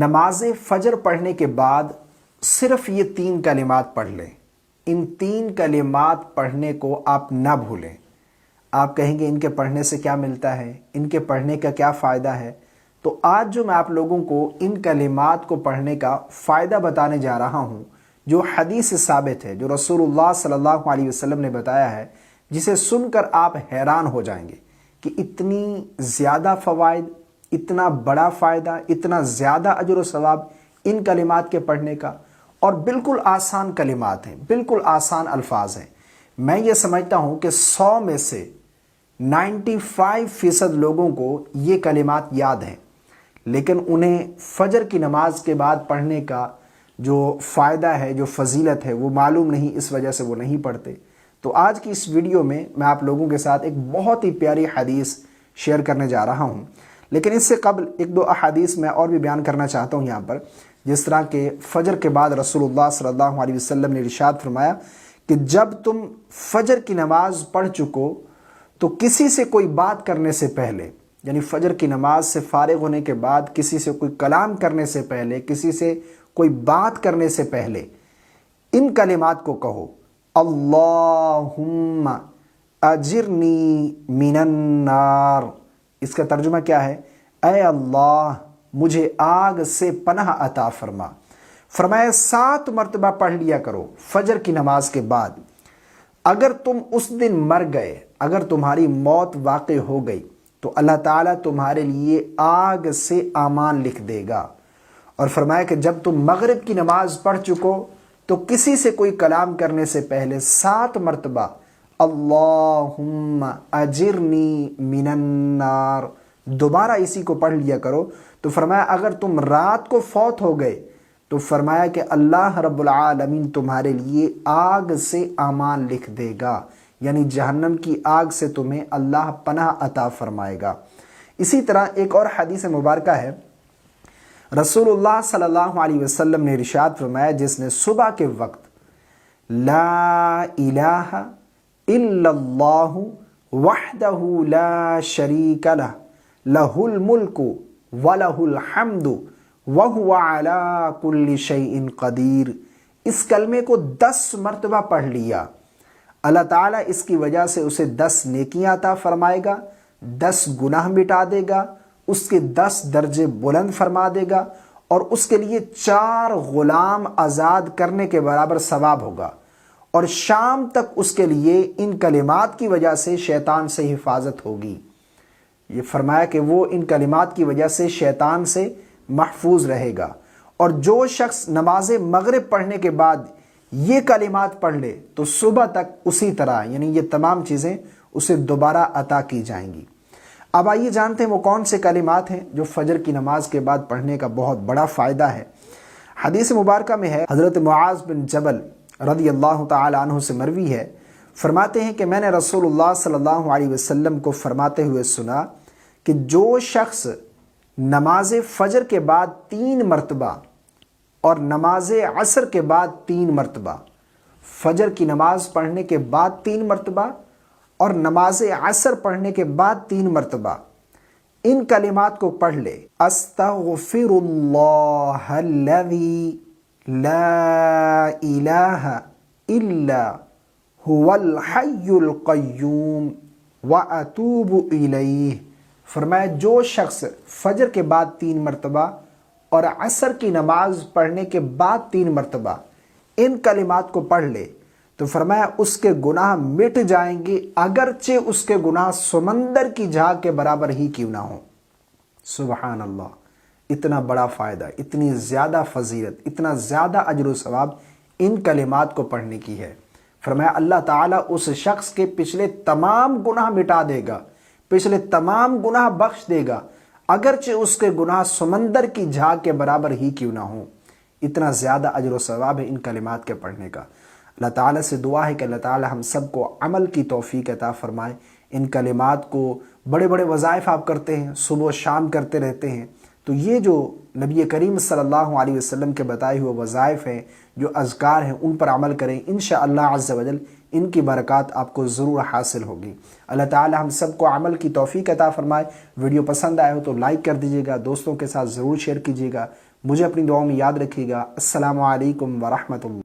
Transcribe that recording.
نماز فجر پڑھنے کے بعد صرف یہ 3 کلمات پڑھ لیں. ان 3 کلمات پڑھنے کو آپ نہ بھولیں. آپ کہیں گے ان کے پڑھنے سے کیا ملتا ہے، ان کے پڑھنے کا کیا فائدہ ہے؟ تو آج جو میں آپ لوگوں کو ان کلمات کو پڑھنے کا فائدہ بتانے جا رہا ہوں، جو حدیث سے ثابت ہے، جو رسول اللہ صلی اللہ علیہ وسلم نے بتایا ہے، جسے سن کر آپ حیران ہو جائیں گے کہ اتنی زیادہ فوائد، اتنا بڑا فائدہ، اتنا زیادہ اجر و ثواب ان کلمات کے پڑھنے کا. اور بالکل آسان کلمات ہیں، بالکل آسان الفاظ ہیں. میں یہ سمجھتا ہوں کہ 100 میں سے 95% لوگوں کو یہ کلمات یاد ہیں، لیکن انہیں فجر کی نماز کے بعد پڑھنے کا جو فائدہ ہے، جو فضیلت ہے، وہ معلوم نہیں، اس وجہ سے وہ نہیں پڑھتے. تو آج کی اس ویڈیو میں میں آپ لوگوں کے ساتھ ایک بہت ہی پیاری حدیث شیئر کرنے جا رہا ہوں. لیکن اس سے قبل 1-2 احادیث میں اور بھی بیان کرنا چاہتا ہوں یہاں پر. جس طرح کہ فجر کے بعد رسول اللہ صلی اللہ علیہ وسلم نے ارشاد فرمایا کہ جب تم فجر کی نماز پڑھ چکو تو کسی سے کوئی بات کرنے سے پہلے، یعنی فجر کی نماز سے فارغ ہونے کے بعد کسی سے کوئی کلام کرنے سے پہلے، کسی سے کوئی بات کرنے سے پہلے ان کلمات کو کہو: اللہم اجرنی من النار. اس کا ترجمہ کیا ہے؟ اے اللہ مجھے آگ سے پناہ عطا فرما. فرمایا 7 مرتبہ پڑھ لیا کرو فجر کی نماز کے بعد. اگر تم اس دن مر گئے، اگر تمہاری موت واقع ہو گئی، تو اللہ تعالیٰ تمہارے لیے آگ سے امان لکھ دے گا. اور فرمایا کہ جب تم مغرب کی نماز پڑھ چکو تو کسی سے کوئی کلام کرنے سے پہلے 7 مرتبہ اللہم اجرنی من النار دوبارہ اسی کو پڑھ لیا کرو. تو فرمایا اگر تم رات کو فوت ہو گئے تو فرمایا کہ اللہ رب العالمین تمہارے لیے آگ سے امان لکھ دے گا، یعنی جہنم کی آگ سے تمہیں اللہ پناہ عطا فرمائے گا. اسی طرح ایک اور حدیث مبارکہ ہے، رسول اللہ صلی اللہ علیہ وسلم نے ارشاد فرمایا جس نے صبح کے وقت لا الہ الا اللہ وحدہ لا شریک لہ لہ الملک وَلَهُ الْحَمْدُ وَهُوَ عَلَىٰ كُلِّ شَيْءٍ قَدِيرٌ، اس کلمے کو 10 مرتبہ پڑھ لیا، اللہ تعالیٰ اس کی وجہ سے اسے 10 نیکیاں عطا فرمائے گا، 10 گناہ مٹا دے گا، اس کے 10 درجے بلند فرما دے گا، اور اس کے لیے 4 غلام آزاد کرنے کے برابر ثواب ہوگا. اور شام تک اس کے لیے ان کلمات کی وجہ سے شیطان سے حفاظت ہوگی. یہ فرمایا کہ وہ ان کلمات کی وجہ سے شیطان سے محفوظ رہے گا. اور جو شخص نماز مغرب پڑھنے کے بعد یہ کلمات پڑھ لے تو صبح تک اسی طرح، یعنی یہ تمام چیزیں اسے دوبارہ عطا کی جائیں گی. اب آئیے جانتے ہیں وہ کون سے کلمات ہیں جو فجر کی نماز کے بعد پڑھنے کا بہت بڑا فائدہ ہے. حدیث مبارکہ میں ہے، حضرت معاذ بن جبل رضی اللہ تعالی عنہ سے مروی ہے، فرماتے ہیں کہ میں نے رسول اللہ صلی اللہ علیہ وسلم کو فرماتے ہوئے سنا کہ جو شخص نماز فجر کے بعد 3 مرتبہ اور نماز عصر کے بعد 3 مرتبہ، فجر کی نماز پڑھنے کے بعد 3 مرتبہ اور نماز عصر پڑھنے کے بعد 3 مرتبہ ان کلمات کو پڑھ لے: استغفر اللہ الذی لا الہ الا هو الحی القیوم واتوب الیہ. فرمایا جو شخص فجر کے بعد 3 مرتبہ اور عصر کی نماز پڑھنے کے بعد 3 مرتبہ ان کلمات کو پڑھ لے تو فرمایا اس کے گناہ مٹ جائیں گے، اگرچہ اس کے گناہ سمندر کی جھاگ کے برابر ہی کیوں نہ ہوں. سبحان اللہ، اتنا بڑا فائدہ، اتنی زیادہ فضیلت، اتنا زیادہ اجر و ثواب ان کلمات کو پڑھنے کی ہے. فرمایا اللہ تعالیٰ اس شخص کے پچھلے تمام گناہ مٹا دے گا، پچھلے تمام گناہ بخش دے گا، اگرچہ اس کے گناہ سمندر کی جھاگ کے برابر ہی کیوں نہ ہوں. اتنا زیادہ اجر و ثواب ہے ان کلمات کے پڑھنے کا. اللہ تعالیٰ سے دعا ہے کہ اللہ تعالیٰ ہم سب کو عمل کی توفیق عطا فرمائے. ان کلمات کو بڑے بڑے وظائف آپ کرتے ہیں، صبح و شام کرتے رہتے ہیں، تو یہ جو نبی کریم صلی اللہ علیہ وسلم کے بتائے ہوئے وظائف ہیں، جو اذکار ہیں، ان پر عمل کریں. انشاءاللہ عز و جل ان کی برکات آپ کو ضرور حاصل ہوگی. اللہ تعالی ہم سب کو عمل کی توفیق عطا فرمائے. ویڈیو پسند آئے ہو تو لائک کر دیجیے گا، دوستوں کے ساتھ ضرور شیئر کیجیے گا. مجھے اپنی دعاؤں میں یاد رکھیے گا۔ السلام علیکم ورحمۃ اللہ۔